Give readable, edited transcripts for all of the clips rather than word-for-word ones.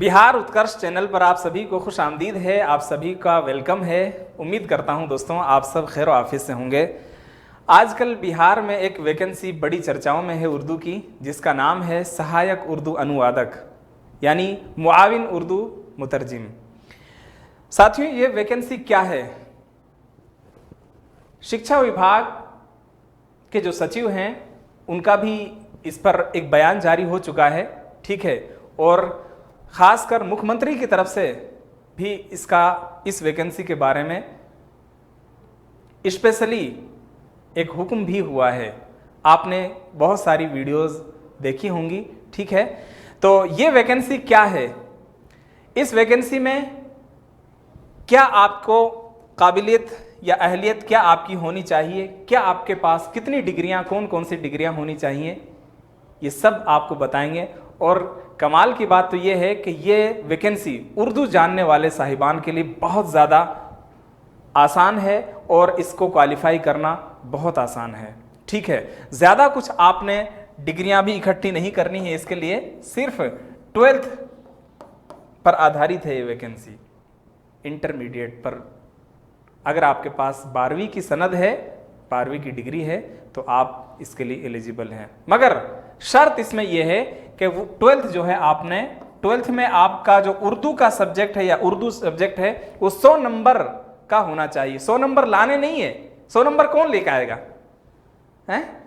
बिहार उत्कर्ष channel पर आप सभी को खुश आमदीद है। आप सभी का वेलकम है। उम्मीद करता हूं दोस्तों आप सब खैर आफियत से होंगे। आजकल बिहार में एक वैकेंसी बड़ी चर्चाओं में है उर्दू की, जिसका नाम है सहायक उर्दू अनुवादक यानी मुआविन उर्दू मुतरजिम। साथियों, ये वैकेंसी क्या है? शिक्षा विभाग के जो सचिव हैं उनका भी इस पर एक बयान जारी हो चुका है, ठीक है, और खासकर मुख्यमंत्री की तरफ से भी इस वैकेंसी के बारे में स्पेशली एक हुक्म भी हुआ है। आपने बहुत सारी वीडियोस देखी होंगी, ठीक है। तो ये वैकेंसी क्या है? इस वैकेंसी में क्या आपको काबिलियत या अहलियत क्या आपकी होनी चाहिए, क्या आपके पास कितनी डिग्रियां, कौन कौन सी डिग्रियां होनी चाहिए, ये सब आपको बताएंगे। और कमाल की बात तो ये है कि ये वैकेंसी उर्दू जानने वाले साहिबान के लिए बहुत ज़्यादा आसान है और इसको क्वालिफाई करना बहुत आसान है, ठीक है। ज़्यादा कुछ आपने डिग्रियां भी इकट्ठी नहीं करनी है, इसके लिए सिर्फ 12th पर आधारित है ये वैकेंसी। इंटरमीडिएट पर अगर आपके पास 12वीं की सनद है, 12वीं की डिग्री है, तो आप इसके लिए एलिजिबल हैं। मगर शर्त इसमें यह है कि वो 12th जो है, आपने 12th में आपका जो उर्दू का सब्जेक्ट है या उर्दू सब्जेक्ट है वो 100 नंबर का होना चाहिए। 100 नंबर लाने नहीं है, 100 नंबर कौन लेकर आएगा हैं?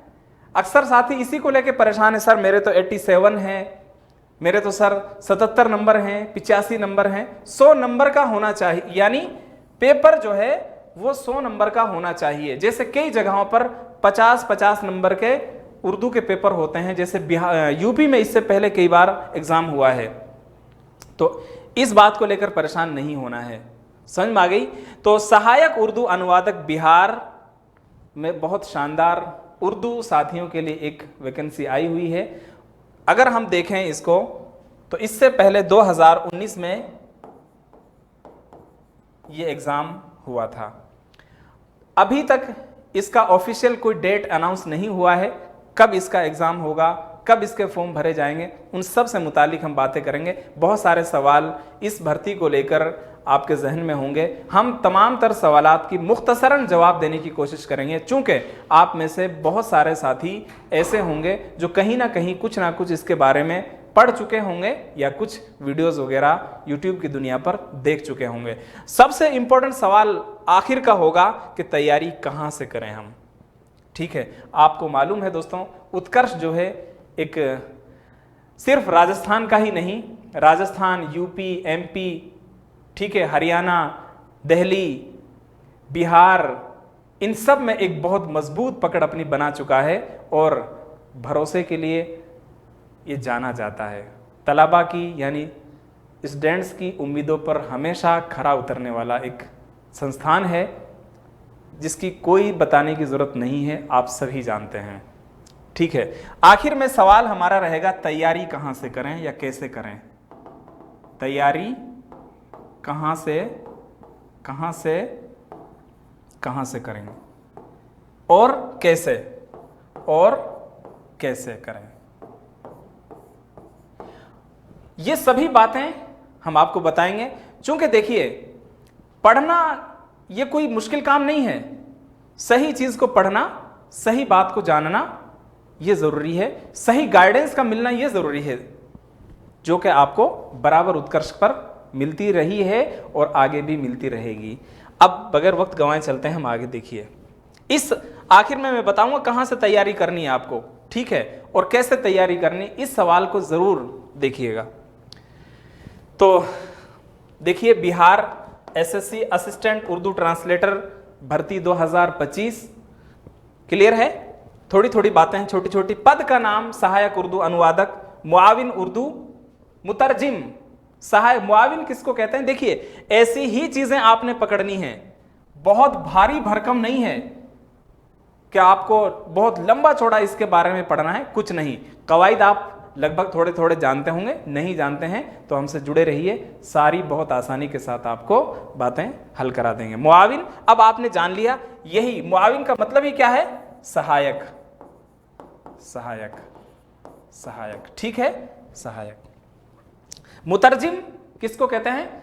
अक्सर साथी इसी को लेकर परेशान है, सर मेरे तो 87 है, मेरे तो सर 77 नंबर हैं, 85 नंबर हैं। 100 नंबर का होना चाहिए, यानी पेपर जो है वो 100 नंबर का होना चाहिए। जैसे कई जगहों पर 50-50 नंबर के उर्दू के पेपर होते हैं, जैसे यूपी में इससे पहले कई बार एग्जाम हुआ है। तो इस बात को लेकर परेशान नहीं होना है, समझ में आ गई? तो सहायक उर्दू अनुवादक बिहार में बहुत शानदार उर्दू साथियों के लिए एक वैकेंसी आई हुई है। अगर हम देखें इसको, तो इससे पहले 2019 में ये एग्जाम हुआ था। अभी तक इसका ऑफिशियल कोई डेट अनाउंस नहीं हुआ है। कब इसका एग्जाम होगा, कब इसके फॉर्म भरे जाएंगे, उन सब से मुतालिक हम बातें करेंगे। बहुत सारे सवाल इस भर्ती को लेकर आपके जहन में होंगे। हम तमाम तर सवालात की मुख्तसरन जवाब देने की कोशिश करेंगे, चूंकि आप में से बहुत सारे साथी ऐसे होंगे जो कहीं ना कहीं कुछ ना कुछ इसके बारे में पढ़ चुके होंगे या कुछ वीडियोस वगैरह यूट्यूब की दुनिया पर देख चुके होंगे। सबसे इंपॉर्टेंट सवाल आखिर का होगा कि तैयारी कहाँ से करें हम, ठीक है। आपको मालूम है दोस्तों, उत्कर्ष जो है एक सिर्फ राजस्थान का ही नहीं, राजस्थान, यूपी, एमपी, ठीक है, हरियाणा, दिल्ली, बिहार, इन सब में एक बहुत मजबूत पकड़ अपनी बना चुका है और भरोसे के लिए ये जाना जाता है। तलबा की यानी स्टूडेंट्स की उम्मीदों पर हमेशा खरा उतरने वाला एक संस्थान है, जिसकी कोई बताने की जरूरत नहीं है, आप सभी जानते हैं, ठीक है। आखिर में सवाल हमारा रहेगा, तैयारी कहां से करें या कैसे करें? तैयारी कहां से करें और कैसे करें? ये सभी बातें हम आपको बताएंगे। चूंकि देखिए, पढ़ना ये कोई मुश्किल काम नहीं है। सही चीज को पढ़ना, सही बात को जानना ये जरूरी है, सही गाइडेंस का मिलना ये जरूरी है, जो कि आपको बराबर उत्कर्ष पर मिलती रही है और आगे भी मिलती रहेगी। अब बगैर वक्त गंवाए चलते हैं हम आगे। देखिए, इस आखिर में मैं बताऊंगा कहां से तैयारी करनी है आपको, ठीक है, और कैसे तैयारी करनी, इस सवाल को जरूर देखिएगा। तो देखिए, Bihar SSC assistant Urdu translator भर्ती 2025 क्लियर है। थोड़ी थोड़ी बातें हैं, छोटी छोटी। पद का नाम सहायक उर्दू अनुवादक, मुआविन उर्दू मुतरजिम। सहायक मुआविन किसको कहते हैं? देखिए, ऐसी ही चीजें आपने पकड़नी है, बहुत भारी भरकम नहीं है कि आपको बहुत लंबा चौड़ा इसके बारे में पढ़ना है, कुछ नहीं। कवायद आप लगभग थोड़े थोड़े जानते होंगे, नहीं जानते हैं तो हमसे जुड़े रहिए, सारी बहुत आसानी के साथ आपको बातें हल करा देंगे। मुआविन अब आपने जान लिया, यही मुआविन का मतलब ही क्या है? सहायक, सहायक, सहायक, ठीक है, सहायक। मुतरजिम किसको कहते हैं?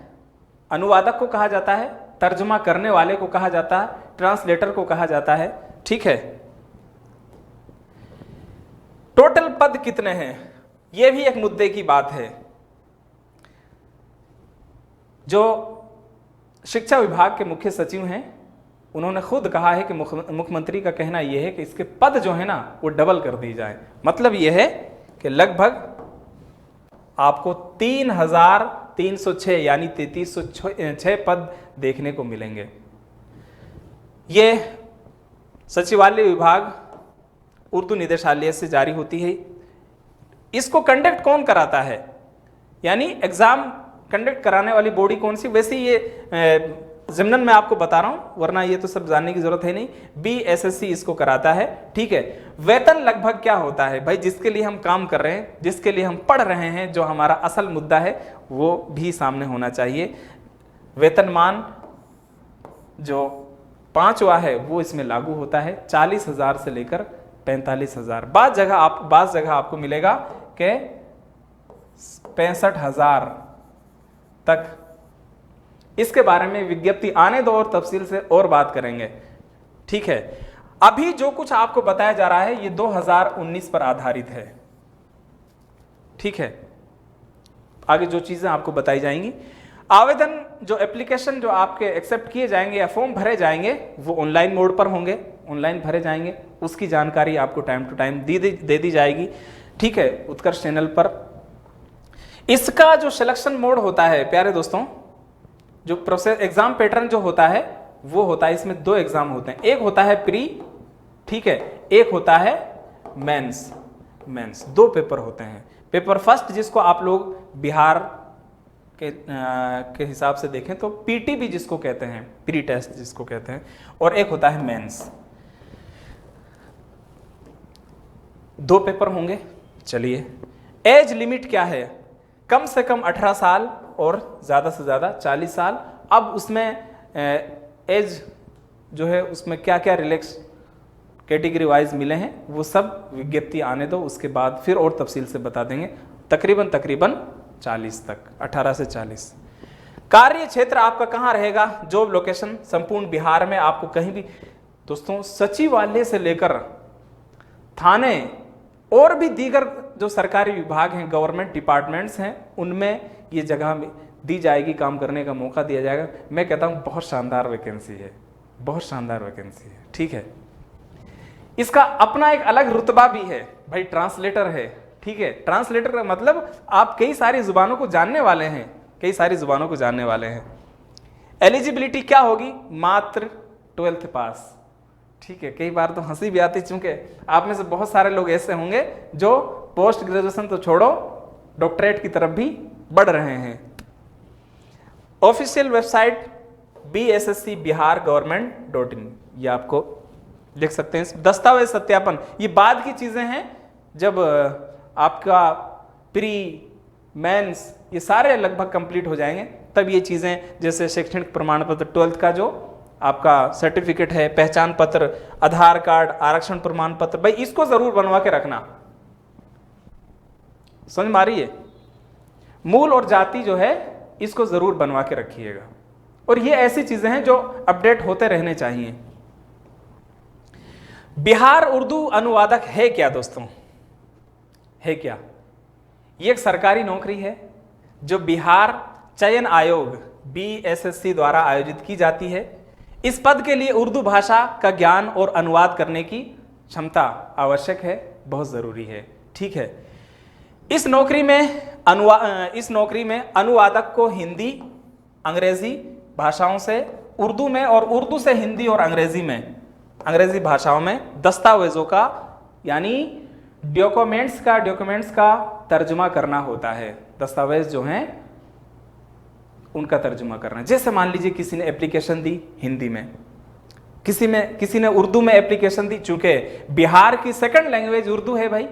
अनुवादक को कहा जाता है, तर्जुमा करने वाले को कहा जाता है, ट्रांसलेटर को कहा जाता है। ठीक है। टोटल पद कितने हैं, यह भी एक मुद्दे की बात है। जो शिक्षा विभाग के मुख्य सचिव हैं, उन्होंने खुद कहा है कि मुख्यमंत्री का कहना यह है कि इसके पद जो है ना वो डबल कर दी जाए। मतलब यह है कि लगभग आपको 3,306 यानी 3,306 पद देखने को मिलेंगे। ये सचिवालय विभाग उर्दू निदेशालय से जारी होती है। इसको कंडक्ट कौन कराता है, यानी एग्जाम कंडक्ट कराने वाली बॉडी कौन सी? वैसे ये ज़िमनन मैं आपको बता रहा हूं, वरना ये तो सब जानने की जरूरत है नहीं। BSSC इसको कराता है। ठीक है। वेतन लगभग क्या होता है भाई, जिसके लिए हम काम कर रहे हैं, जिसके लिए हम पढ़ रहे हैं, जो हमारा असल मुद्दा है वो भी सामने होना चाहिए। वेतनमान जो 5वां है वो इसमें लागू होता है, 40,000 से लेकर 45,000। बाज़ जगह आपको मिलेगा कि 65,000 तक। इसके बारे में विज्ञप्ति आने दो और तफसील से और बात करेंगे। ठीक है। अभी जो कुछ आपको बताया जा रहा है ये 2019 पर आधारित है। ठीक है। आगे जो चीजें आपको बताई जाएंगी, आवेदन जो एप्लीकेशन जो आपके एक्सेप्ट किए जाएंगे या फॉर्म भरे जाएंगे वो ऑनलाइन मोड पर होंगे, ऑनलाइन भरे जाएंगे। उसकी जानकारी आपको टाइम टू टाइम दे दी जाएगी। ठीक है, उत्कर्ष चैनल पर। इसका जो सिलेक्शन मोड होता है प्यारे दोस्तों, जो प्रोसेस एग्जाम पैटर्न जो होता है वो होता है, इसमें 2 एग्जाम होते हैं। एक होता है प्री, ठीक है, एक होता है मेंस। 2 पेपर होते हैं। पेपर फर्स्ट जिसको आप लोग बिहार के हिसाब से देखें तो पीटी भी जिसको कहते हैं, प्री टेस्ट जिसको कहते हैं, और एक होता है मेंस। 2 पेपर होंगे। चलिए, एज लिमिट क्या है? कम से कम 18 साल और ज़्यादा से ज़्यादा 40 साल। अब उसमें एज जो है उसमें क्या क्या रिलैक्स कैटेगरी वाइज मिले हैं वो सब विज्ञप्ति आने दो, उसके बाद फिर और तफसील से बता देंगे। तकरीबन 40 तक, 18 से 40। कार्य क्षेत्र आपका कहाँ रहेगा? जॉब लोकेशन संपूर्ण बिहार में आपको कहीं भी दोस्तों, सचिवालय से लेकर थाने और भी दीगर जो सरकारी विभाग हैं, गवर्नमेंट डिपार्टमेंट्स हैं, उनमें ये जगह दी जाएगी, काम करने का मौका दिया जाएगा। मैं कहता हूं बहुत शानदार वैकेंसी है, बहुत शानदार वैकेंसी है। ठीक है। इसका अपना एक अलग रुतबा भी है भाई, ट्रांसलेटर है। ठीक है। ट्रांसलेटर का मतलब आप कई सारी जुबानों को जानने वाले हैं, कई सारी जुबानों को जानने वाले हैं। एलिजिबिलिटी क्या होगी? मात्र 12th पास। ठीक है। कई बार तो हंसी भी आती, चूंकि आप में से बहुत सारे लोग ऐसे होंगे जो पोस्ट ग्रेजुएशन तो छोड़ो, डॉक्टरेट की तरफ भी बढ़ रहे हैं। ऑफिशियल वेबसाइट BSSC बिहार गवर्नमेंट.in, ये आपको लिख सकते हैं। दस्तावेज सत्यापन ये बाद की चीजें हैं, जब आपका प्री मेंस ये सारे लगभग कंप्लीट हो जाएंगे तब ये चीजें, जैसे शैक्षणिक प्रमाण पत्र 12th का जो आपका सर्टिफिकेट है, पहचान पत्र, आधार कार्ड, आरक्षण प्रमाण पत्र, भाई इसको जरूर बनवा के रखना। समझ में आ रही है? मूल और जाति जो है इसको जरूर बनवा के रखिएगा। और ये ऐसी चीजें हैं जो अपडेट होते रहने चाहिए। बिहार उर्दू अनुवादक है क्या दोस्तों? है क्या? ये एक सरकारी नौकरी है जो बिहार चयन आयोग BSSC द्वारा आयोजित की जाती है। इस पद के लिए उर्दू भाषा का ज्ञान और अनुवाद करने की क्षमता आवश्यक है, बहुत जरूरी है। ठीक है। इस नौकरी में अनुवादक को हिंदी, अंग्रेजी भाषाओं से उर्दू में और उर्दू से हिंदी और अंग्रेजी भाषाओं में दस्तावेजों का यानी डॉक्यूमेंट्स का तर्जुमा करना होता है। दस्तावेज जो हैं उनका तर्जुमा करना। जैसे मान लीजिए किसी ने एप्लीकेशन दी हिंदी में, किसी ने उर्दू में एप्लीकेशन दी, चूंकि बिहार की सेकंड लैंग्वेज उर्दू है भाई,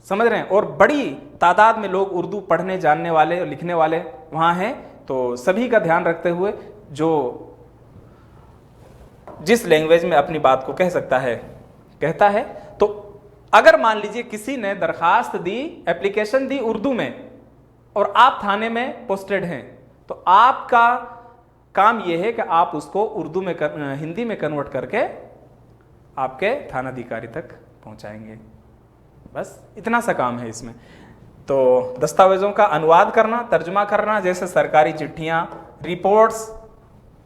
समझ रहे हैं, और बड़ी तादाद में लोग उर्दू पढ़ने, जानने वाले और लिखने वाले वहां हैं। तो सभी का ध्यान रखते हुए जो जिस लैंग्वेज में अपनी बात को कह सकता है कहता है। तो अगर मान लीजिए किसी ने दरखास्त दी, एप्लीकेशन दी उर्दू में, और आप थाने में पोस्टेड हैं, तो आपका काम यह है कि आप उसको उर्दू में हिंदी में कन्वर्ट करके आपके थानाधिकारी तक पहुंचाएंगे। बस इतना सा काम है इसमें। तो दस्तावेजों का अनुवाद करना, तर्जुमा करना, जैसे सरकारी चिट्ठियां, रिपोर्ट्स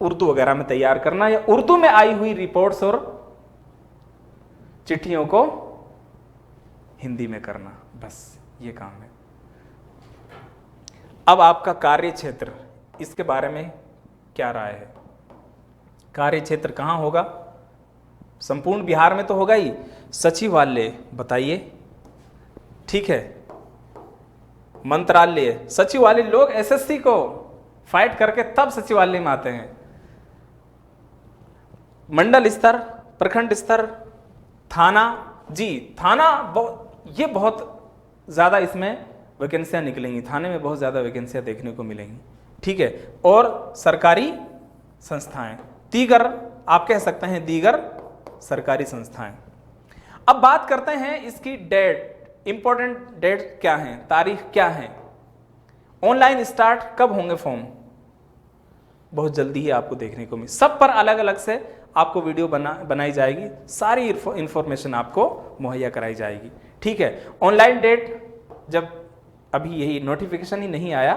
उर्दू वगैरह में तैयार करना, या उर्दू में आई हुई रिपोर्ट्स और चिट्ठियों को हिंदी में करना, बस ये काम है। अब आपका कार्य क्षेत्र, इसके बारे में क्या राय है? कार्य क्षेत्र कहां होगा? संपूर्ण बिहार में तो होगा ही। सचिवालय बताइए, ठीक है, मंत्रालय, सचिवालय, लोग एसएससी को फाइट करके तब सचिवालय में आते हैं। मंडल स्तर, प्रखंड स्तर, थाना, जी थाना, ये बहुत ज्यादा इसमें वैकेंसियां निकलेंगी, थाने में बहुत ज्यादा वैकेंसियां देखने को मिलेंगी, ठीक है। और सरकारी संस्थाएं, दीगर, आप कह सकते हैं दीगर सरकारी संस्थाएं। अब बात करते हैं इसकी डेट, इंपॉर्टेंट डेट क्या है, तारीख क्या है। ऑनलाइन स्टार्ट कब होंगे फॉर्म? बहुत जल्दी ही आपको देखने को मिले, सब पर अलग अलग से आपको वीडियो बनाई जाएगी, सारी इंफॉर्मेशन आपको मुहैया कराई जाएगी, ठीक है। ऑनलाइन डेट जब अभी यही नोटिफिकेशन ही नहीं आया,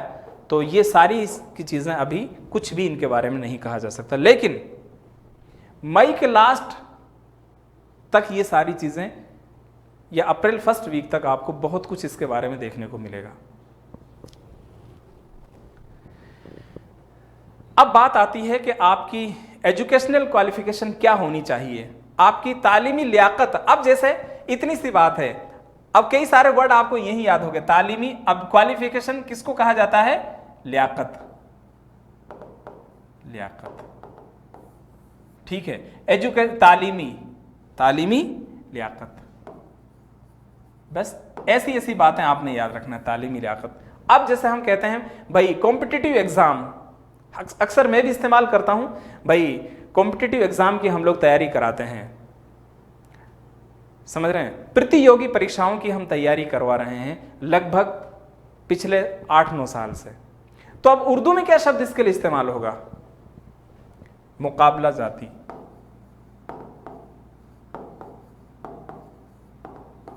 तो ये सारी की चीजें अभी कुछ भी इनके बारे में नहीं कहा जा सकता, लेकिन मई के लास्ट तक ये सारी चीजें, या अप्रैल फर्स्ट वीक तक आपको बहुत कुछ इसके बारे में देखने को मिलेगा। अब बात आती है कि आपकी एजुकेशनल क्वालिफिकेशन क्या होनी चाहिए, आपकी तालीमी लियाकत। अब जैसे इतनी सी बात है, अब कई सारे वर्ड आपको यही याद हो गए, तालीमी। अब क्वालिफिकेशन किसको कहा जाता है? लियाकत, लियाकत, ठीक है। तालीमी, तालीमी लियाकत, बस ऐसी ऐसी बातें आपने याद रखना है, तालीमी लियाकत। अब जैसे हम कहते हैं भाई कॉम्पिटिटिव एग्जाम, अक्सर मैं भी इस्तेमाल करता हूं, भाई कॉम्पिटिटिव एग्जाम की हम लोग तैयारी कराते हैं, समझ रहे हैं, प्रतियोगी परीक्षाओं की हम तैयारी करवा रहे हैं लगभग पिछले 8-9 साल से। तो अब उर्दू में क्या शब्द इसके लिए इस्तेमाल होगा? मुकाबला जाती,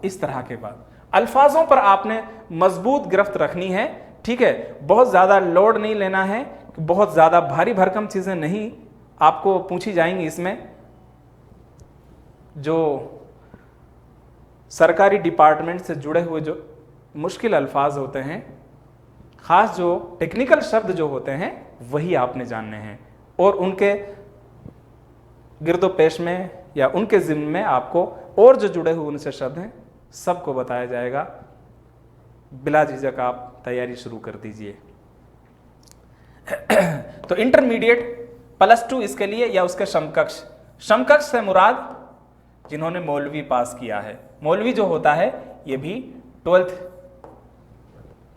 इस तरह के बाद अल्फाजों पर आपने मजबूत गिरफ्त रखनी है, ठीक है। बहुत ज्यादा लोड नहीं लेना है, बहुत ज्यादा भारी भरकम चीजें नहीं आपको पूछी जाएंगी इसमें। जो सरकारी डिपार्टमेंट से जुड़े हुए जो मुश्किल अल्फाज होते हैं, खास जो टेक्निकल शब्द जो होते हैं, वही आपने जानने हैं, और उनके गिरदोपेश में या उनके जिम्मे में आपको और जो जुड़े हुए उनसे शब्द हैं सबको बताया जाएगा। बिला झिझक आप तैयारी शुरू कर दीजिए। तो इंटरमीडिएट +2 इसके लिए, या उसके समकक्ष। समकक्ष से मुराद जिन्होंने मौलवी पास किया है। मौलवी जो होता है ये भी 12th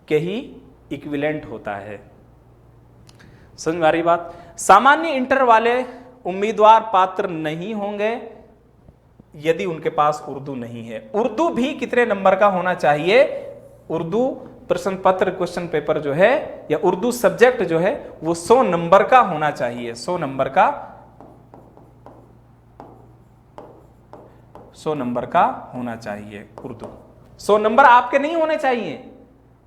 के ही इक्विवेलेंट होता है। समझ में आ रही बात? सामान्य इंटर वाले उम्मीदवार पात्र नहीं होंगे यदि उनके पास उर्दू नहीं है। उर्दू भी कितने नंबर का होना चाहिए? उर्दू प्रश्न पत्र, क्वेश्चन पेपर जो है, या उर्दू सब्जेक्ट जो है, वो 100 नंबर का होना चाहिए। 100 नंबर का, 100 नंबर का होना चाहिए उर्दू। 100 नंबर आपके नहीं होने चाहिए।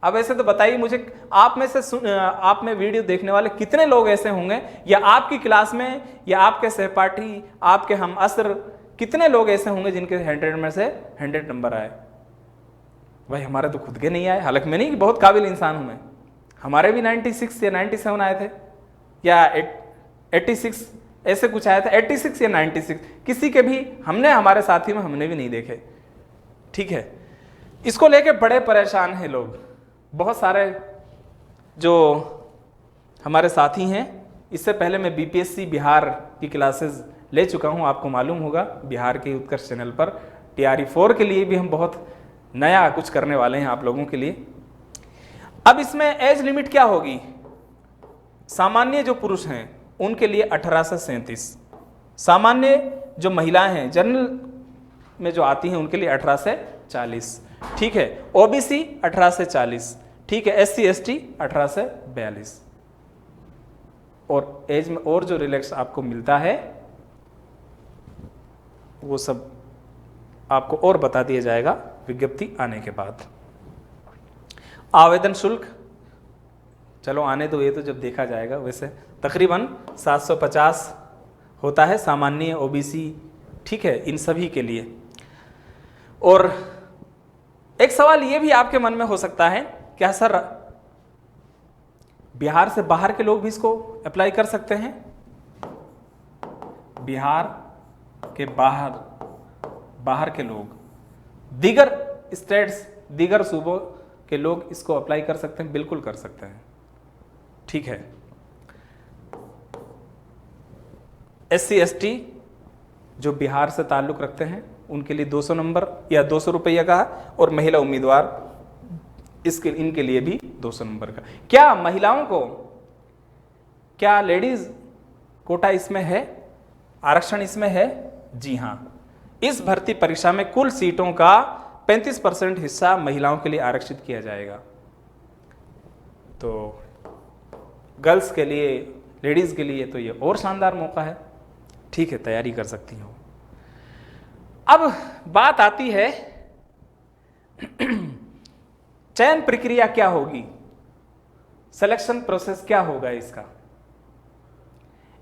अब ऐसे तो बताइए मुझे, आप में से आप में वीडियो देखने वाले कितने लोग ऐसे होंगे, या आपकी क्लास में, या आपके सहपाठी, आपके हम असर, कितने लोग ऐसे होंगे जिनके 100 में से 100 नंबर आए? भाई हमारे तो खुद के नहीं आए। हालांकि मैं नहीं कि बहुत काबिल इंसान हूं मैं, हमारे भी 96 या 97 आए थे, या 86 ऐसे कुछ आया था, 86 या 96, किसी के भी हमने, हमारे साथी में हमने भी नहीं देखे, ठीक है। इसको लेके बड़े परेशान हैं लोग। बहुत सारे जो हमारे साथी हैं, इससे पहले मैं बीपीएससी बिहार की क्लासेस ले चुका हूं, आपको मालूम होगा, बिहार के उत्कर्ष चैनल पर। टीआरई 4 के लिए भी हम बहुत नया कुछ करने वाले हैं आप लोगों के लिए। अब इसमें एज लिमिट क्या होगी? सामान्य जो पुरुष हैं उनके लिए 18 से 37, सामान्य जो महिलाएं हैं जनरल में जो आती हैं उनके लिए 18 से 40, ठीक है। ओबीसी 18 से 40, ठीक है। SC ST 18 से 42 और एज में और जो रिलैक्स आपको मिलता है वो सब आपको और बता दिया जाएगा विज्ञप्ति आने के बाद। आवेदन शुल्क चलो आने दो, ये तो जब देखा जाएगा। वैसे तकरीबन 750 होता है सामान्य OBC, ठीक है, इन सभी के लिए। और एक सवाल ये भी आपके मन में हो सकता है, क्या सर बिहार से बाहर के लोग भी इसको अप्लाई कर सकते हैं? बिहार के बाहर के लोग, दीगर स्टेट्स, दीगर सूबों के लोग इसको अप्लाई कर सकते हैं, बिल्कुल कर सकते हैं, ठीक है। SC ST जो बिहार से ताल्लुक रखते हैं उनके लिए 200 नंबर या 200 रुपया का, और महिला उम्मीदवार इनके लिए भी 200 नंबर का। क्या महिलाओं को, क्या लेडीज कोटा इसमें है, आरक्षण इसमें है? जी हां, इस भर्ती परीक्षा में कुल सीटों का 35% हिस्सा महिलाओं के लिए आरक्षित किया जाएगा। तो गर्ल्स के लिए, लेडीज के लिए तो ये और शानदार मौका है, ठीक है, तैयारी कर सकती हो। अब बात आती है चयन प्रक्रिया क्या होगी, सिलेक्शन प्रोसेस क्या होगा इसका।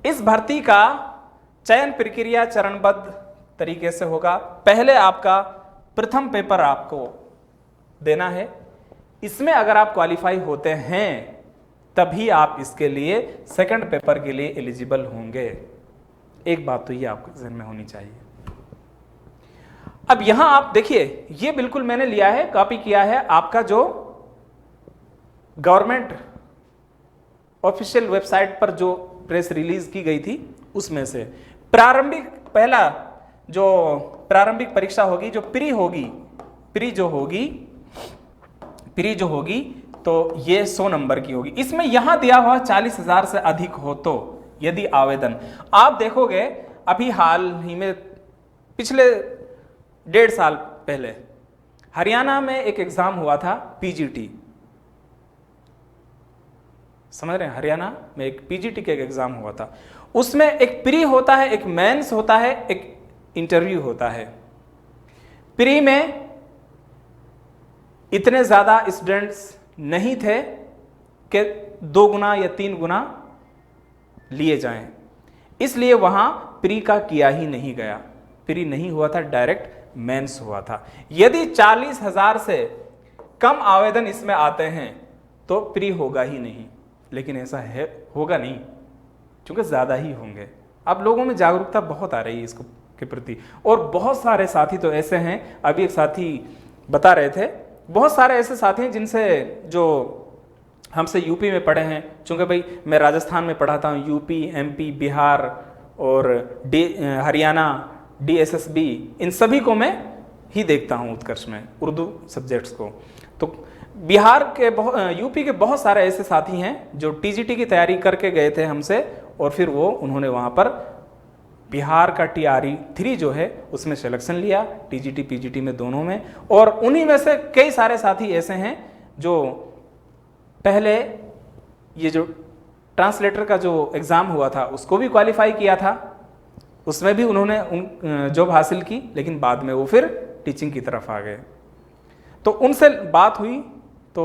इस भर्ती का चयन प्रक्रिया चरणबद्ध तरीके से होगा। पहले आपका प्रथम पेपर आपको देना है, इसमें अगर आप क्वालिफाई होते हैं तभी आप इसके लिए सेकंड पेपर के लिए एलिजिबल होंगे। एक बात तो ये आपके ज़हन में होनी चाहिए। अब यहां आप देखिए, ये बिल्कुल मैंने लिया है, कॉपी किया है आपका जो गवर्नमेंट ऑफिशियल वेबसाइट पर जो प्रेस रिलीज की गई थी उसमें से। प्रारंभिक, पहला जो प्रारंभिक परीक्षा होगी, जो प्री जो होगी तो ये 100 नंबर की होगी। इसमें यहां दिया हुआ 40,000 से अधिक हो तो यदि आवेदन, आप देखोगे अभी हाल ही में पिछले 1.5 साल पहले हरियाणा में एक एग्जाम हुआ था PGT, समझ रहे हैं, हरियाणा में एक PGT का एक एग्जाम हुआ था। उसमें एक प्री होता है, एक मेंस होता है, एक इंटरव्यू होता है। प्री में इतने ज्यादा स्टूडेंट्स नहीं थे कि 2 गुना या 3 गुना लिए जाएं, इसलिए वहां प्री का किया ही नहीं गया। प्री नहीं हुआ था, डायरेक्ट मेंस हुआ था। यदि 40,000 से कम आवेदन इसमें आते हैं तो प्री होगा ही नहीं, लेकिन ऐसा है, होगा नहीं, क्योंकि ज्यादा ही होंगे। अब लोगों में जागरूकता बहुत आ रही है इसको के प्रति, और बहुत सारे साथी तो ऐसे हैं, अभी एक साथी बता रहे थे, बहुत सारे ऐसे साथी हैं जिनसे जो हमसे यूपी में पढ़े हैं, चूंकि भाई मैं राजस्थान में पढ़ाता हूँ, यूपी, MP, बिहार और हरियाणा, DSSB, इन सभी को मैं ही देखता हूँ उत्कर्ष में, उर्दू सब्जेक्ट्स को। तो बिहार के यूपी के बहुत सारे ऐसे साथी हैं जो TGT की तैयारी करके गए थे हमसे, और फिर उन्होंने वहाँ पर बिहार का TRE-3 जो है उसमें सिलेक्शन लिया, TGT PGT में दोनों में। और उन्हीं में से कई सारे साथी ऐसे हैं जो पहले ये जो ट्रांसलेटर का जो एग्ज़ाम हुआ था उसको भी क्वालिफाई किया था, उसमें भी उन्होंने जॉब हासिल की, लेकिन बाद में वो फिर टीचिंग की तरफ आ गए। तो उनसे बात हुई तो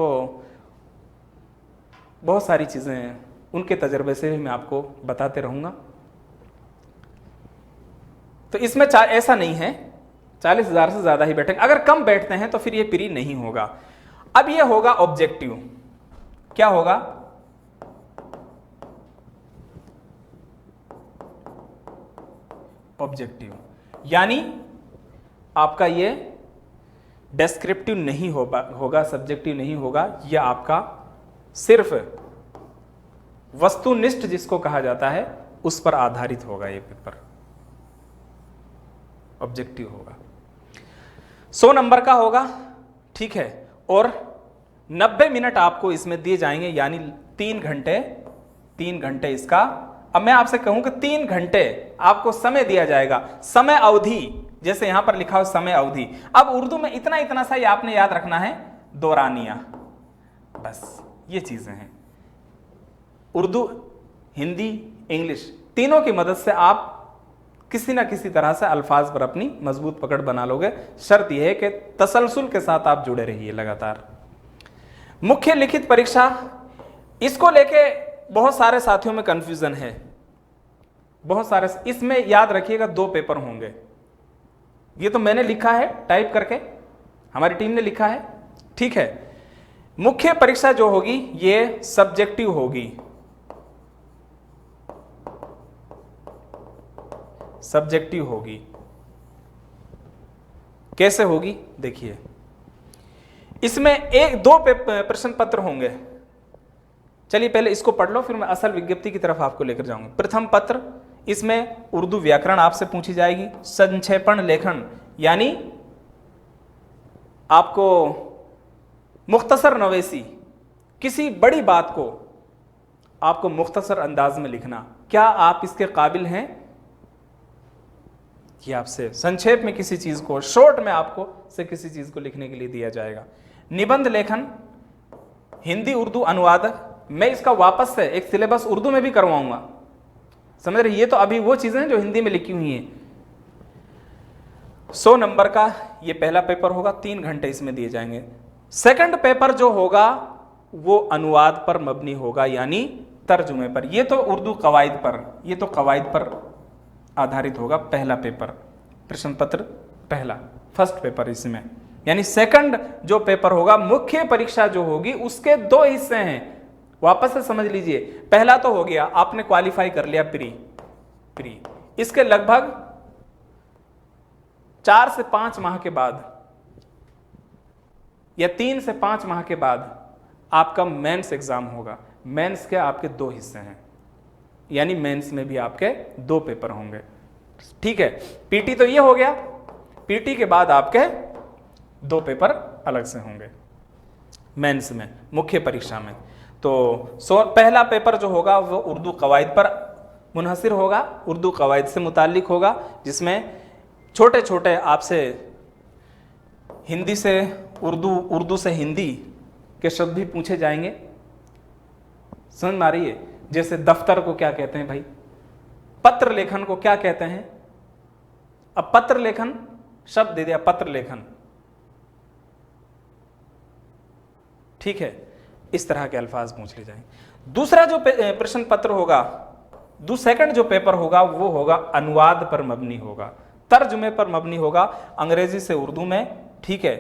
बहुत सारी चीज़ें उनके तजर्बे से मैं आपको बताते रहूँगा। तो इसमें ऐसा नहीं है 40,000 से ज़्यादा ही बैठेंगे, अगर कम बैठते हैं तो फिर ये प्री नहीं होगा। अब ये होगा ऑब्जेक्टिव। क्या होगा? ऑब्जेक्टिव यानी आपका ये डेस्क्रिप्टिव नहीं होगा, सब्जेक्टिव नहीं होगा, यह आपका सिर्फ वस्तुनिष्ठ जिसको कहा जाता है उस पर आधारित होगा। ये पेपर ऑब्जेक्टिव होगा, 100 नंबर का होगा, ठीक है, और 90 मिनट आपको इसमें दिए जाएंगे, यानी 3 घंटे इसका। अब मैं आपसे कहूं कि 3 घंटे आपको समय दिया जाएगा, समय अवधि जैसे यहां पर लिखा हो समय अवधि। अब उर्दू में इतना सा ही आपने याद रखना है, दौरानिया, बस ये चीजें हैं। उर्दू, हिंदी, इंग्लिश तीनों की मदद से आप किसी ना किसी तरह से अल्फाज पर अपनी मजबूत पकड़ बना लोगे। शर्त यह है कि तसलसल के साथ आप जुड़े रहिए लगातार। मुख्य लिखित परीक्षा, इसको लेके बहुत सारे साथियों में कंफ्यूजन है, बहुत सारे। इसमें याद रखिएगा 2 पेपर होंगे। ये तो मैंने लिखा है टाइप करके, हमारी टीम ने लिखा है, ठीक है। मुख्य परीक्षा जो होगी ये सब्जेक्टिव होगी, सब्जेक्टिव होगी। कैसे होगी देखिए, इसमें 1-2 प्रश्न पत्र होंगे। चलिए पहले इसको पढ़ लो, फिर मैं असल विज्ञप्ति की तरफ आपको लेकर जाऊंगा। प्रथम पत्र, इसमें उर्दू व्याकरण आपसे पूछी जाएगी। संक्षेपण लेखन, यानी आपको मुख्तसर नवेसी, किसी बड़ी बात को आपको मुख्तसर अंदाज में लिखना, क्या आप इसके काबिल हैं? कि आपसे संक्षेप में किसी चीज को, शॉर्ट में आपको से किसी चीज को लिखने के लिए दिया जाएगा। निबंध लेखन, हिंदी उर्दू अनुवाद, मैं इसका वापस से एक सिलेबस उर्दू में भी करवाऊंगा, समझ रहे? ये तो अभी वो चीजें हैं जो हिंदी में लिखी हुई हैं। 100 नंबर का ये पहला पेपर होगा, 3 घंटे इसमें दिए जाएंगे। सेकंड पेपर जो होगा वो अनुवाद पर मबनी होगा, यानी तर्जुमे पर। ये तो उर्दू कवायद पर, ये तो कवायद पर आधारित होगा पहला पेपर, प्रश्न पत्र पहला, फर्स्ट पेपर इसमें। यानी सेकंड जो पेपर होगा, मुख्य परीक्षा जो होगी, उसके 2 हिस्से हैं। वापस से समझ लीजिए, पहला तो हो गया आपने क्वालिफाई कर लिया प्री, इसके लगभग 4 से 5 माह के बाद या 3 से 5 माह के बाद आपका मेंस एग्जाम होगा। मेंस के आपके 2 हिस्से हैं, यानी मेंस में भी आपके 2 पेपर होंगे, ठीक है। पीटी तो ये हो गया, पीटी के बाद आपके 2 पेपर अलग से होंगे मेंस में, मुख्य परीक्षा में। तो पहला पेपर जो होगा वो उर्दू कवायद पर मुनहसिर होगा, उर्दू कवायद से मुताल्लिक होगा, जिसमें छोटे छोटे आपसे हिंदी से उर्दू, उर्दू से हिंदी के शब्द भी पूछे जाएंगे। समझ में आ रही है? जैसे दफ्तर को क्या कहते हैं भाई, पत्र लेखन को क्या कहते हैं। अब पत्र लेखन शब्द दे दिया, पत्र लेखन, ठीक है। इस तरह के अल्फाज पूछ लिए जाएंगे। दूसरा जो प्रश्न पत्र होगा, सेकंड जो पेपर होगा वो होगा अनुवाद पर मबनी होगा, तर्जुमे पर मबनी होगा, अंग्रेजी से उर्दू में, ठीक है।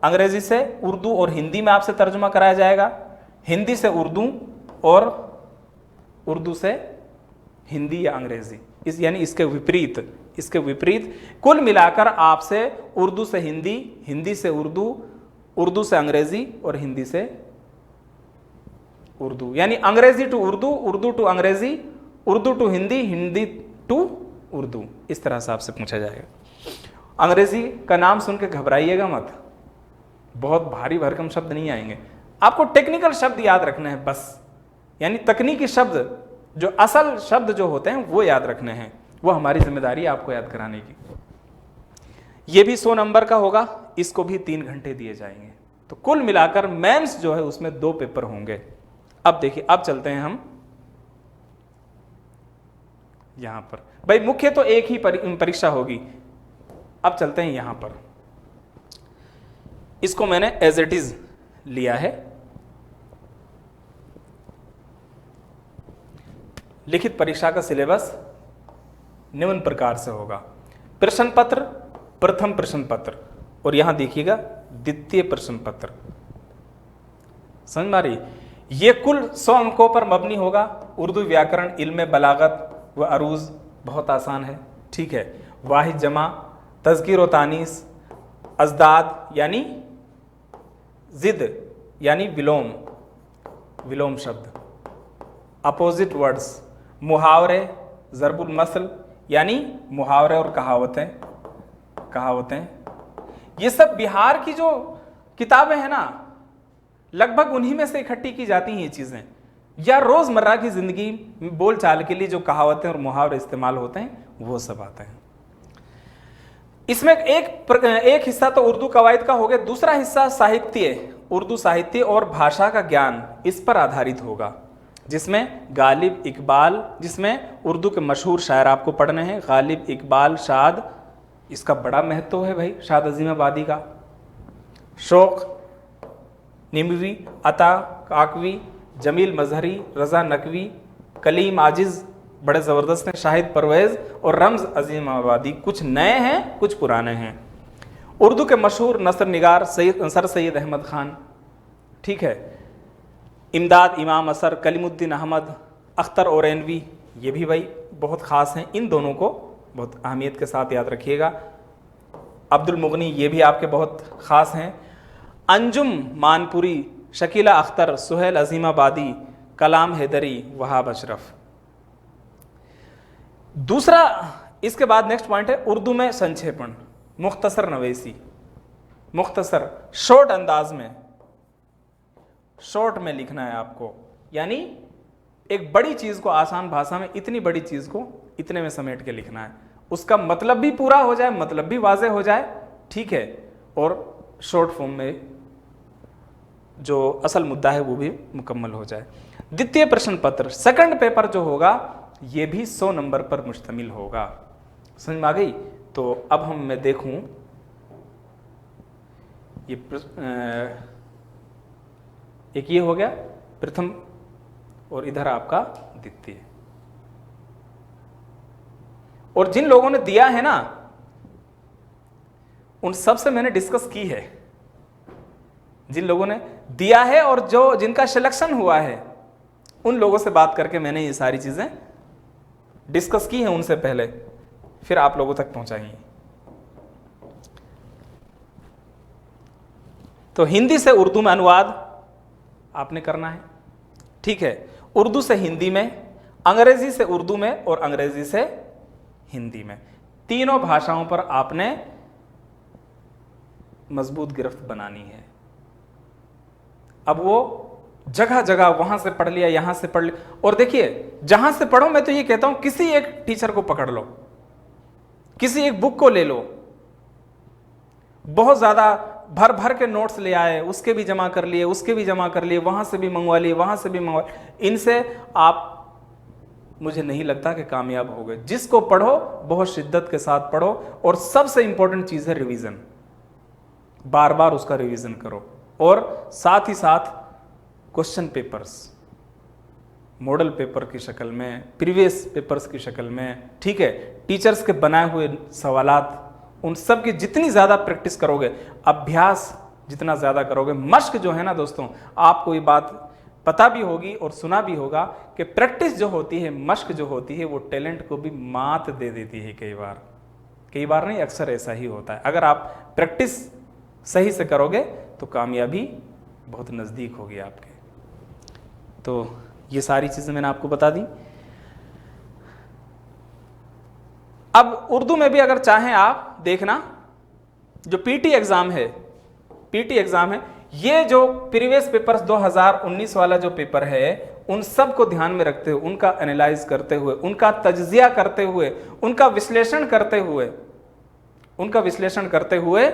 अंग्रेजी से उर्दू और हिंदी में आपसे तर्जुमा कराया जाएगा, हिंदी से उर्दू और उर्दू से हिंदी या अंग्रेजी, इस यानी इसके विपरीत कुल मिलाकर आपसे उर्दू से हिंदी, हिंदी से उर्दू, उर्दू से अंग्रेजी और हिंदी से उर्दू, यानी अंग्रेजी टू उर्दू, उर्दू टू अंग्रेजी, उर्दू टू हिंदी, हिंदी टू उर्दू, इस तरह से आपसे पूछा जाएगा। अंग्रेजी का नाम सुन के घबराइएगा मत, बहुत भारी भरकम शब्द नहीं आएंगे, आपको टेक्निकल शब्द याद रखने हैं बस, यानी तकनीकी शब्द, जो असल शब्द जो होते हैं वो याद रखने हैं, वो हमारी जिम्मेदारी है आपको याद कराने की। ये भी 100 नंबर का होगा, इसको भी 3 घंटे दिए जाएंगे। तो कुल मिलाकर मेंस जो है उसमें 2 पेपर होंगे। अब देखिए, अब चलते हैं हम यहां पर, भाई मुख्य तो एक ही परीक्षा होगी। अब चलते हैं यहां पर, इसको मैंने एज इट इज लिया है। लिखित परीक्षा का सिलेबस निम्न प्रकार से होगा। प्रश्न पत्र, प्रथम प्रश्न पत्र, और यहां देखिएगा द्वितीय प्रश्न पत्र। समझ में आ रही? ये कुल 100 अंकों पर मबनी होगा। उर्दू व्याकरण, इल्म बलागत व अरूज बहुत आसान है, ठीक है। वाहिद जमा, तज़कीर व तानीस, अज़दाद यानी जिद यानी विलोम, विलोम शब्द, अपोजिट वर्ड्स, मुहावरे, ज़रबुल मसल यानी मुहावरे और कहावतें, ये सब बिहार की जो किताबें हैं ना, लगभग उन्हीं में से इकट्ठी की जाती हैं ये चीज़ें, या रोज़मर्रा की ज़िंदगी बोल चाल के लिए जो कहावतें और मुहावरे इस्तेमाल होते हैं वो सब आते हैं। इसमें एक हिस्सा तो उर्दू कवायद का हो गया, दूसरा हिस्सा साहित्य, उर्दू साहित्य और भाषा का ज्ञान इस पर आधारित होगा, जिसमें गालिब इकबाल, जिसमें उर्दू के मशहूर शायर आपको पढ़ने हैं, गालिब इकबाल, शाद, इसका बड़ा महत्व है भाई, शाद अजीमाबादी का, शौक निमवी, अता काकवी, जमील मजहरी, रजा नकवी, कलीम आजिज बड़े ज़बरदस्त हैं, शाहिद परवेज़ और रम्ज़ अजीमाबादी। कुछ नए हैं, कुछ पुराने हैं। उर्दू के मशहूर नसर निगार सर सैयद अहमद ख़ान, ठीक है, इमदाद इमाम असर, कलीमुद्दीन अहमद, अख्तर औरैनवी, ये भी भाई बहुत ख़ास हैं, इन दोनों को बहुत अहमियत के साथ याद रखिएगा। अब्दुल मुगनी, ये भी आपके बहुत ख़ास हैं। अंजुम मानपुरी, शकीला अख्तर, सुहेल अजीमाबादी, कलाम हैदरी, वहाब अशरफ। दूसरा, इसके बाद नेक्स्ट पॉइंट है उर्दू में संक्षेपण, मुख्तसर नवेसी, मुख्तसर शॉर्ट अंदाज में, शॉर्ट में लिखना है आपको, यानी एक बड़ी चीज को आसान भाषा में, इतनी बड़ी चीज को इतने में समेट के लिखना है, उसका मतलब भी पूरा हो जाए, मतलब भी वाज़ेह हो जाए, ठीक है, और शॉर्ट फॉर्म में जो असल मुद्दा है वो भी मुकम्मल हो जाए। द्वितीय प्रश्न पत्र, सेकंड पेपर जो होगा ये भी 100 नंबर पर मुश्तमिल होगा। समझ में आ गई? तो अब मैं देखूं, ये एक ये हो गया प्रथम और इधर आपका द्वितीय। और जिन लोगों ने दिया है ना उन सब से मैंने डिस्कस की है, जिन लोगों ने दिया है और जो जिनका सिलेक्शन हुआ है उन लोगों से बात करके मैंने ये सारी चीजें डिस्कस की हैं उनसे पहले, फिर आप लोगों तक पहुंचाई। तो हिंदी से उर्दू में अनुवाद आपने करना है, ठीक है, उर्दू से हिंदी में, अंग्रेजी से उर्दू में और अंग्रेजी से हिंदी में, तीनों भाषाओं पर आपने मजबूत गिरफ्त बनानी है। अब वो जगह जगह वहां से पढ़ लिया, यहां से पढ़ लिया, और देखिए जहां से पढ़ो, मैं तो ये कहता हूं किसी एक टीचर को पकड़ लो, किसी एक बुक को ले लो, बहुत ज्यादा भर भर के नोट्स ले आए, उसके भी जमा कर लिए, उसके भी जमा कर लिए, वहां से भी मंगवा लिए, वहां से भी मंगवा, इनसे आप, मुझे नहीं लगता कि कामयाब हो गए। जिसको पढ़ो बहुत शिद्दत के साथ पढ़ो, और सबसे इंपॉर्टेंट चीज है रिवीजन, बार बार उसका रिवीजन करो, और साथ ही साथ क्वेश्चन पेपर्स मॉडल पेपर की शक्ल में, प्रीवियस पेपर्स की शक्ल में, ठीक है, टीचर्स के बनाए हुए सवालात, उन सब की जितनी ज़्यादा प्रैक्टिस करोगे, अभ्यास जितना ज़्यादा करोगे, मश्क जो है ना दोस्तों, आपको ये बात पता भी होगी और सुना भी होगा कि प्रैक्टिस जो होती है, मश्क जो होती है, वो टैलेंट को भी मात दे देती है। कई बार नहीं, अक्सर ऐसा ही होता है। अगर आप प्रैक्टिस सही से करोगे तो कामयाबी बहुत नज़दीक होगी आपके। तो ये सारी चीज़ें मैंने आपको बता दी। अब उर्दू में भी अगर चाहें आप देखना, जो पीटी एग्ज़ाम है, ये जो प्रीवियस पेपर्स 2019 वाला जो पेपर है, उन सब को ध्यान में रखते हुए, उनका एनालाइज करते हुए, उनका तज्जिया करते हुए, उनका विश्लेषण करते हुए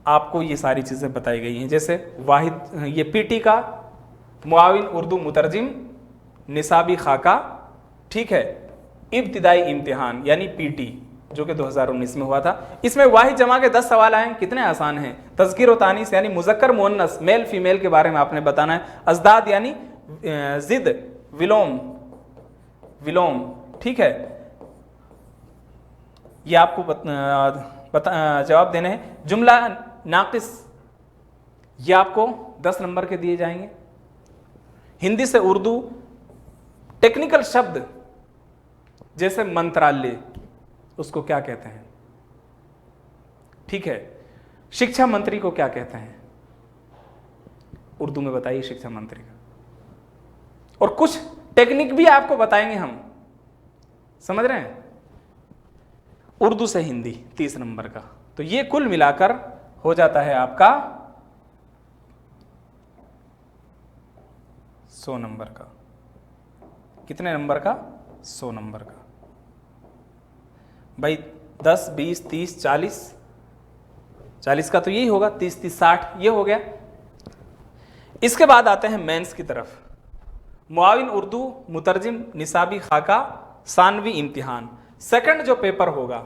आपको ये सारी चीज़ें बताई गई हैं। जैसे वाहिद, ये पीटी का मुआविन उर्दू मुतरजिम निसाबी खाका, ठीक है, इब्तिदाई इम्तिहान यानी पीटी जो कि 2019 में हुआ था, इसमें वाहिद जमा के 10 सवाल आए। कितने आसान हैं। तज़किर व तानीस यानी मुज़क्कर मुअन्नस मेल फीमेल के बारे में आपने बताना है। अज़दाद यानी जिद, विलोम, ठीक है, ये आपको जवाब देने हैं। जुमला नाक़िस, ये आपको 10 नंबर के दिए जाएंगे। हिंदी से उर्दू टेक्निकल शब्द जैसे मंत्रालय, उसको क्या कहते हैं, ठीक है, शिक्षा मंत्री को क्या कहते हैं, उर्दू में बताइए शिक्षा मंत्री का। और कुछ टेक्निक भी आपको बताएंगे हम, समझ रहे हैं। उर्दू से हिंदी 30 नंबर का, तो ये कुल मिलाकर हो जाता है आपका 100 नंबर का। कितने नंबर का? 100 नंबर का। भाई 10, 20, 30, 40, 40 का तो यही होगा, 30, 30, 60 ये हो गया। इसके बाद आते हैं मेंस की तरफ। मुआविन उर्दू, मुतरजिम, निसाबी खाका, सानवी इम्तिहान। सेकंड जो पेपर होगा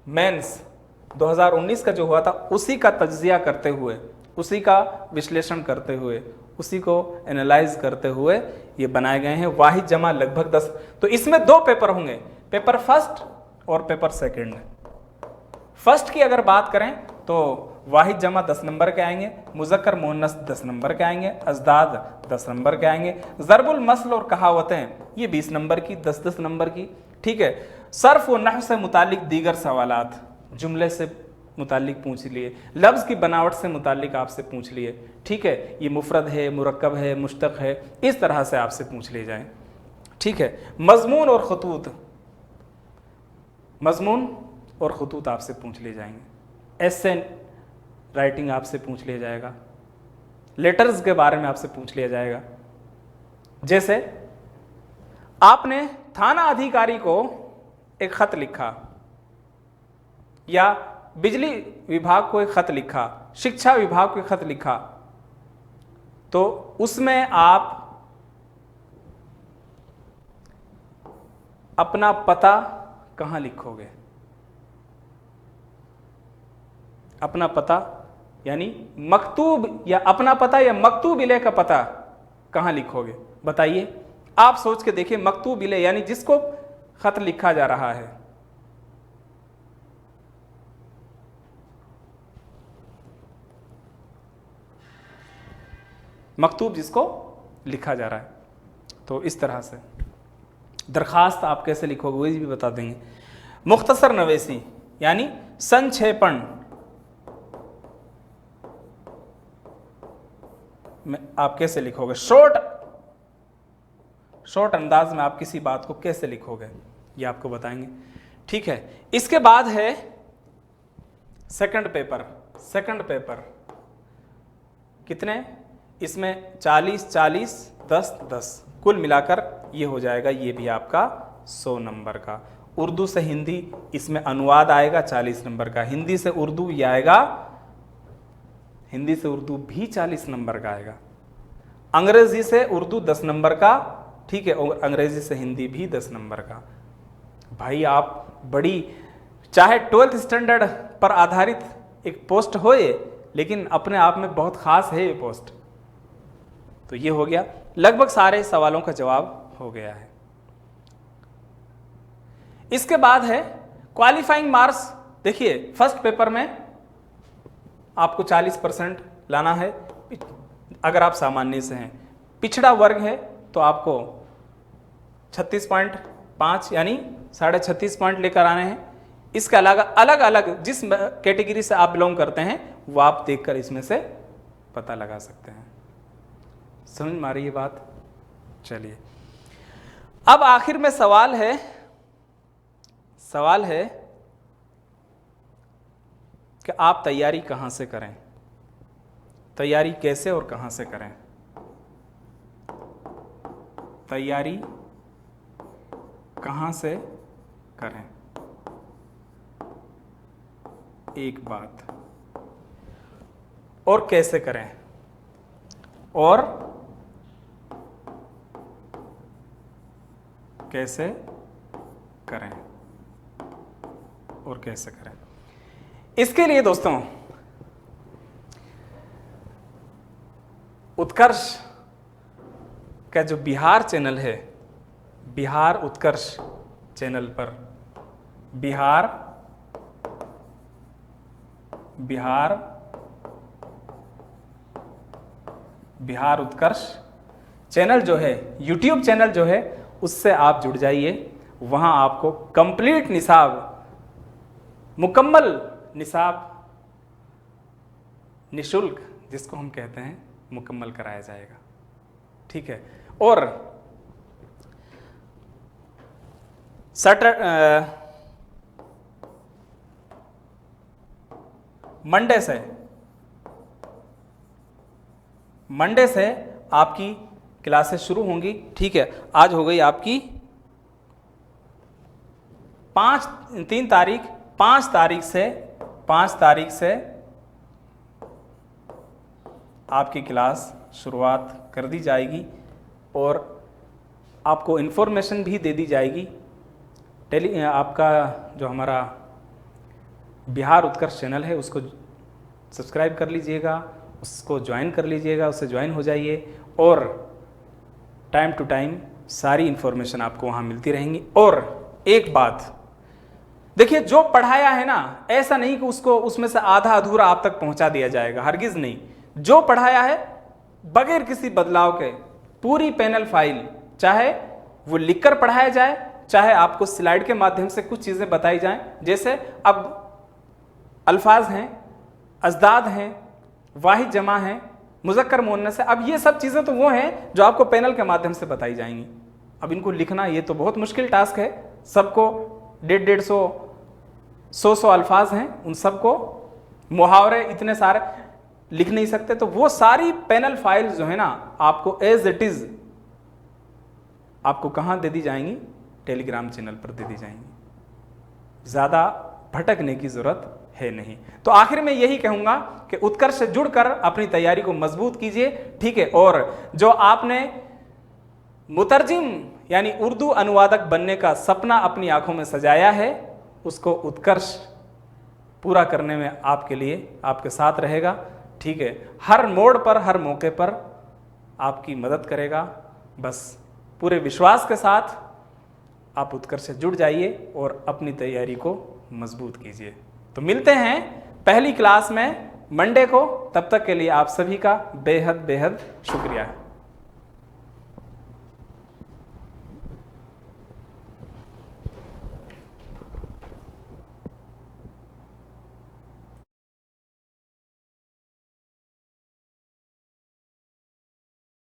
मेंस 2019 का जो हुआ था, उसी का तज्जिया करते हुए, उसी का विश्लेषण करते हुए, उसी को एनालाइज करते हुए ये बनाए गए हैं। वाहिद जमा लगभग 10, तो इसमें 2 पेपर होंगे, पेपर फर्स्ट और पेपर सेकंड। फर्स्ट की अगर बात करें तो वाहिद जमा 10 नंबर के आएंगे, मुज़क्कर मुअन्नस 10 नंबर के आएंगे, अज़दाद 10 नंबर के आएंगे, ज़रबुल मसल और कहावतें ये 20 नंबर की, 10-10 नंबर की। ठीक है, सर्फ व नहव से मुतालिक दीगर सवालात, जुमले से मुतालिक पूछ लिए, लफ्ज़ की बनावट से मुतालिक आपसे पूछ लिए। ठीक है, ये मुफरद है, मुरक्कब है, मुश्तक है, इस तरह से आपसे पूछ लिए जाएं। ठीक है, मजमून और खतूत, मजमून और खतूत आपसे पूछ लिए जाएंगे। एसे राइटिंग आपसे पूछ लिया जाएगा, लेटर्स के बारे में आपसे पूछ लिया जाएगा। जैसे आपने थाना अधिकारी को एक खत लिखा, या बिजली विभाग को एक खत लिखा, शिक्षा विभाग को एक खत लिखा, तो उसमें आप अपना पता कहां लिखोगे? अपना पता यानी मकतूब, या अपना पता या मकतूब इले का पता कहां लिखोगे? बताइए, आप सोच के देखिए। मकतूब इले यानी जिसको खत लिखा जा रहा है, मकतूब जिसको लिखा जा रहा है, तो इस तरह से दरखास्त आप कैसे लिखोगे वो भी बता देंगे। मुख्तसर नवेसी यानी संक्षेपण में आप कैसे लिखोगे, शॉर्ट अंदाज में आप किसी बात को कैसे लिखोगे, ये आपको बताएंगे। ठीक है, इसके बाद है सेकंड पेपर। सेकंड पेपर कितने? इसमें 40, 40, 10, 10 कुल मिलाकर ये हो जाएगा, ये भी आपका 100 नंबर का। उर्दू से हिंदी, इसमें अनुवाद आएगा 40 नंबर का। हिंदी से उर्दू ये आएगा, हिंदी से उर्दू भी 40 नंबर का आएगा। अंग्रेजी से उर्दू 10 नंबर का, ठीक है, और अंग्रेजी से हिंदी भी 10 नंबर का। भाई आप बड़ी, चाहे 12th स्टैंडर्ड पर आधारित एक पोस्ट हो ये, लेकिन अपने आप में बहुत खास है ये पोस्ट। तो ये हो गया, लगभग सारे सवालों का जवाब हो गया है। इसके बाद है क्वालिफाइंग मार्क्स। देखिए, फर्स्ट पेपर में आपको 40% लाना है अगर आप सामान्य से हैं। पिछड़ा वर्ग है तो आपको 36.5 यानी 36.5 पॉइंट लेकर आने हैं। इसके अलावा अलग अलग जिस कैटेगरी से आप बिलोंग करते हैं वो आप देखकर इसमें से पता लगा सकते हैं। समझ में आ रही है बात? चलिए, अब आखिर में सवाल है कि आप तैयारी कहां से करें, तैयारी कैसे और कहां से करें। तैयारी कहां से करें, एक बात, और कैसे करें, और कैसे करें, और कैसे करें। इसके लिए दोस्तों उत्कर्ष का जो बिहार चैनल है, बिहार उत्कर्ष चैनल पर बिहार उत्कर्ष चैनल जो है, यूट्यूब चैनल जो है, उससे आप जुड़ जाइए। वहां आपको कंप्लीट निसाब, मुकम्मल निसाब, निशुल्क जिसको हम कहते हैं, मुकम्मल कराया जाएगा। ठीक है, और मंडे से आपकी क्लासेस शुरू होंगी। ठीक है, आज हो गई आपकी 3 तारीख, 5 तारीख से आपकी क्लास शुरुआत कर दी जाएगी और आपको इन्फॉर्मेशन भी दे दी जाएगी। आपका जो हमारा बिहार उत्कर्ष चैनल है उसको सब्सक्राइब कर लीजिएगा, उसको ज्वाइन कर लीजिएगा, उससे ज्वाइन हो जाइए और टाइम टू टाइम सारी इन्फॉर्मेशन आपको वहाँ मिलती रहेंगी। और एक बात देखिए, जो पढ़ाया है ना, ऐसा नहीं कि उसको उसमें से आधा अधूरा आप तक पहुंचा दिया जाएगा, हरगिज नहीं। जो पढ़ाया है बगैर किसी बदलाव के पूरी पैनल फाइल, चाहे वो लिखकर पढ़ाया जाए, चाहे आपको स्लाइड के माध्यम से कुछ चीजें बताई जाएं, जैसे अब अल्फाज हैं, अजदाद हैं, वाहिद जमा हैं, मुज़क्कर मुअन्नस है। अब ये सब चीजें तो वो हैं जो आपको पैनल के माध्यम से बताई जाएंगी। अब इनको लिखना ये तो बहुत मुश्किल टास्क है। सबको 150-100 अल्फाज हैं, उन सबको मुहावरे इतने सारे लिख नहीं सकते। तो वो सारी पैनल फाइल जो है ना, आपको एज इट इज आपको कहाँ दे दी जाएंगी? टेलीग्राम चैनल पर दे दी जाएंगी। ज़्यादा भटकने की ज़रूरत है नहीं। तो आखिर में यही कहूँगा कि उत्कर्ष से जुड़कर अपनी तैयारी को मजबूत कीजिए, ठीक है। और जो आपने मुतरजिम यानी उर्दू अनुवादक बनने का सपना अपनी आंखों में सजाया है, उसको उत्कर्ष पूरा करने में आपके लिए आपके साथ रहेगा, ठीक है। हर मोड़ पर, हर मौके पर आपकी मदद करेगा। बस पूरे विश्वास के साथ आप उत्कर्ष से जुड़ जाइए और अपनी तैयारी को मजबूत कीजिए। तो मिलते हैं पहली क्लास में मंडे को। तब तक के लिए आप सभी का बेहद बेहद शुक्रिया।